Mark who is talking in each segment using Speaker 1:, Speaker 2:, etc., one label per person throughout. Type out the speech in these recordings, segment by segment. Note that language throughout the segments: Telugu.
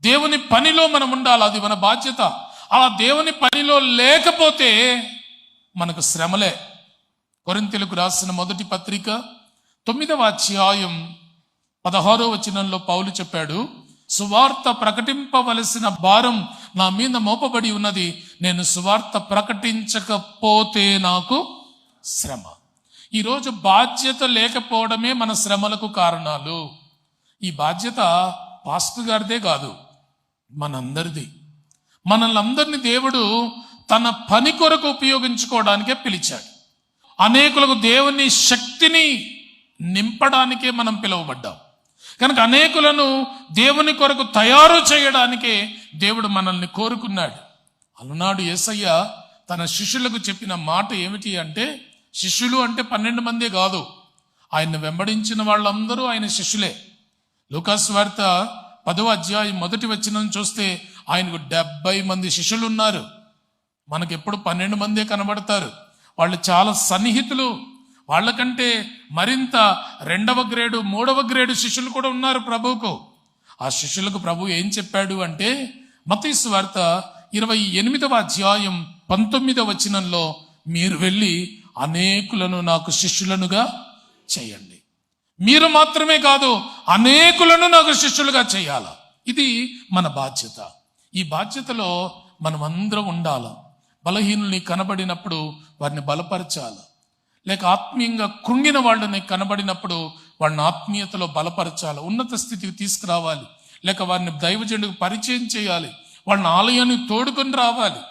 Speaker 1: దేవుని పనిలో మనం ఉండాలి, అది మన బాధ్యత. అలా దేవుని పనిలో లేకపోతే మనకు శ్రమలే. కొరింథీయులకు రాసిన మొదటి పత్రిక 9వ అధ్యాయం 16వ వచనంలో పౌలు చెప్పాడు, సువార్త ప్రకటింపవలసిన భారం నా మీద మోపబడి ఉన్నది, నేను సువార్త ప్రకటించకపోతే నాకు శ్రమ. ఈరోజు బాధ్యత లేకపోవడమే మన శ్రమలకు కారణాలు. ఈ బాధ్యత పాస్టర్ గారిదే కాదు, మనందరిది. మనల్ని అందరినీ దేవుడు తన పని కొరకు ఉపయోగించుకోవడానికే పిలిచాడు. అనేకులకు దేవుని శక్తిని నింపడానికే మనం పిలువబడ్డాం కనుక అనేకులను దేవుని కొరకు తయారు చేయడానికే దేవుడు మనల్ని కోరుకున్నాడు. అలనాడు యేసయ్య తన శిష్యులకు చెప్పిన మాట ఏమిటి అంటే, శిష్యులు అంటే 12 మందే కాదు, ఆయన్ని వెంబడించిన వాళ్ళందరూ ఆయన శిష్యులే. లూకాసు వార్త 10వ అధ్యాయం 1వ వచనం చూస్తే ఆయనకు 70 మంది శిష్యులు ఉన్నారు. మనకు ఎప్పుడు 12 మందే కనబడతారు. వాళ్ళు చాలా సన్నిహితులు. వాళ్ళకంటే మరింత 2వ గ్రేడు 3వ గ్రేడు శిష్యులు కూడా ఉన్నారు ప్రభువుకు. ఆ శిష్యులకు ప్రభు ఏం చెప్పాడు అంటే, మత్తయి సువార్త 28వ అధ్యాయం 19వ వచనంలో, మీరు వెళ్ళి అనేకులను నాకు శిష్యులనుగా చేయండి. మీరు మాత్రమే కాదు, అనేకులను నాకు శిష్యులుగా చేయాల. ఇది మన బాధ్యత. ఈ బాధ్యతలో మనం అందరం ఉండాలి. బలహీనుల్ని కనబడినప్పుడు వారిని బలపరచాలి, లేక ఆత్మీయంగా కృంగిన వాళ్ళని కనబడినప్పుడు వాళ్ళని ఆత్మీయతలో బలపరచాలి, ఉన్నత స్థితికి తీసుకురావాలి, లేక వారిని దైవజనుడికి పరిచయం చేయాలి, వాళ్ళని ఆలయాన్ని తోడుకొని రావాలి.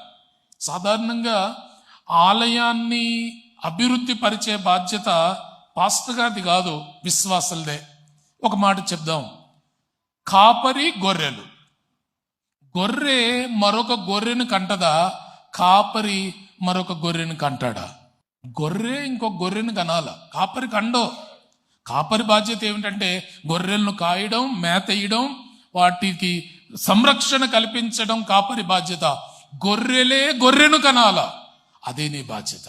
Speaker 1: సాధారణంగా ఆలయాన్ని అభివృద్ధి పరిచే బాధ్యత పాస్టర్ గారిది కాదు, విశ్వాసులదే. ఒక మాట చెప్దాం, కాపరి గొర్రెలు. గొర్రె మరొక గొర్రెను కంటదా? కాపరి మరొక గొర్రెను కంటాడా? గొర్రె ఇంకొక గొర్రెను కనాల, కాపరి కండో. కాపరి బాధ్యత ఏమిటంటే గొర్రెలను కాయడం, మేతేయడం, వాటికి సంరక్షణ కల్పించడం కాపరి బాధ్యత. గొర్రెలే గొర్రెను కనాల, అదే నీ బాధ్యత.